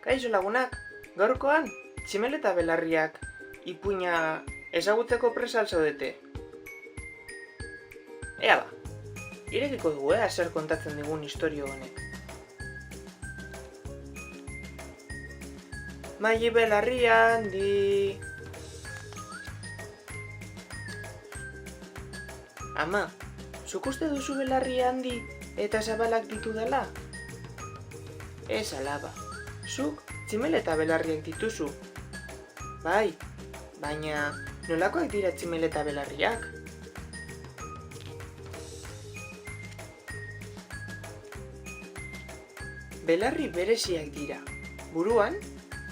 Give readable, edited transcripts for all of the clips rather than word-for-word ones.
Kaixo lagunak, gaurkoan tximeleta belarriak ipuina ezagutzeko presa al zaudete. Ea ba, irekiko dugu zer kontatzen digun istorio honek. Maili belarri handi. Ama, zuk uste duzu belarri handi eta zabalak ditudala? Ez alaba, zuk tximeleta belarriak dituzu. Bai, baina nolakoak dira tximeleta belarriak? Belarri bereziak dira. Buruan,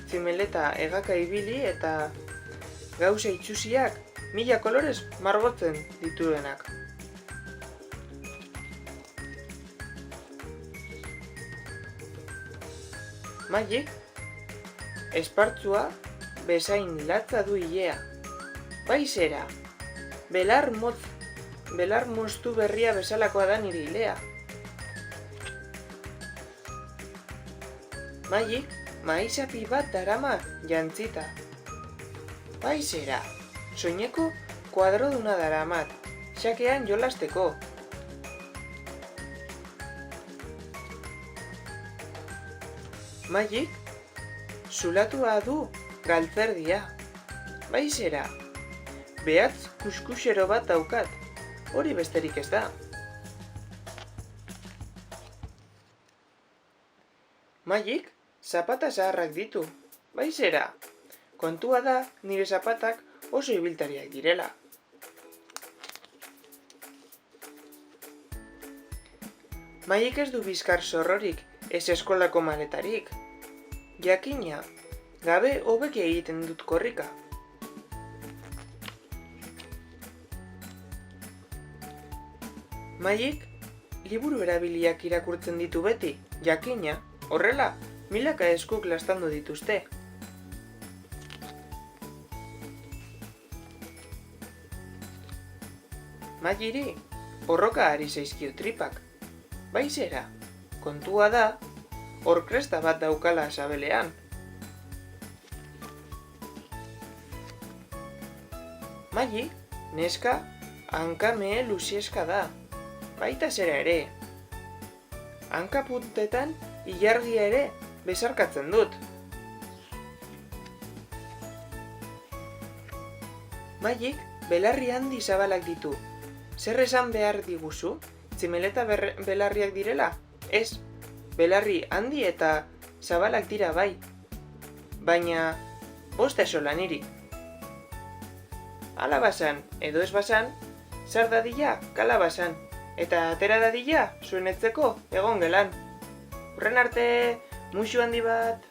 tximeleta hegaka ibili eta gauza itsusiak 1000 kolorez margotzen dituenak. Mailik, espartzua bezain latza du ilea. Bai zera, belar moztu berria bezalakoa da nire ilea. Mailik, maizapi bat darama jantzita. Bai zera, soineko kuadroduna daramat, xakean jolasteko. Mailik, zulatua du galtzerdia. Bai zera, behatz kuskusero bat daukat, hori besterik ez da. Mailik, zapata zaharrak ditu. Bai zera, kontua da nire zapatak oso ibiltariak direla. Mailik ez du bizkar zorrorik, ez eskolako maletarik. Jakina, gabe hobeki egiten dut korrika. Mailik, liburu erabiliak irakurtzen ditu beti, jakina, horrela, milaka eskuk lastandu dituzte. Mailiri, borroka ari zaizkio tripak. Bai zera, kontua da, hor kresta bat daukala sabelean. Mailik, neska, hanka-mehe luzieska da. Baita zera ere. Hanka puntetan ilargia ere besarkatzen dut. Mailik, belarri handi zabalak ditu. Zer esan behar diguzu? Tximeleta belarriak direla? Ez, belarri handi eta zabalak dira bai. Baina, bost esola niri. Ala basan edo ez basan, zar dadila kala basan. Eta atera dadila zuen etzeko egon gelan. Horren arte, musu handi bat.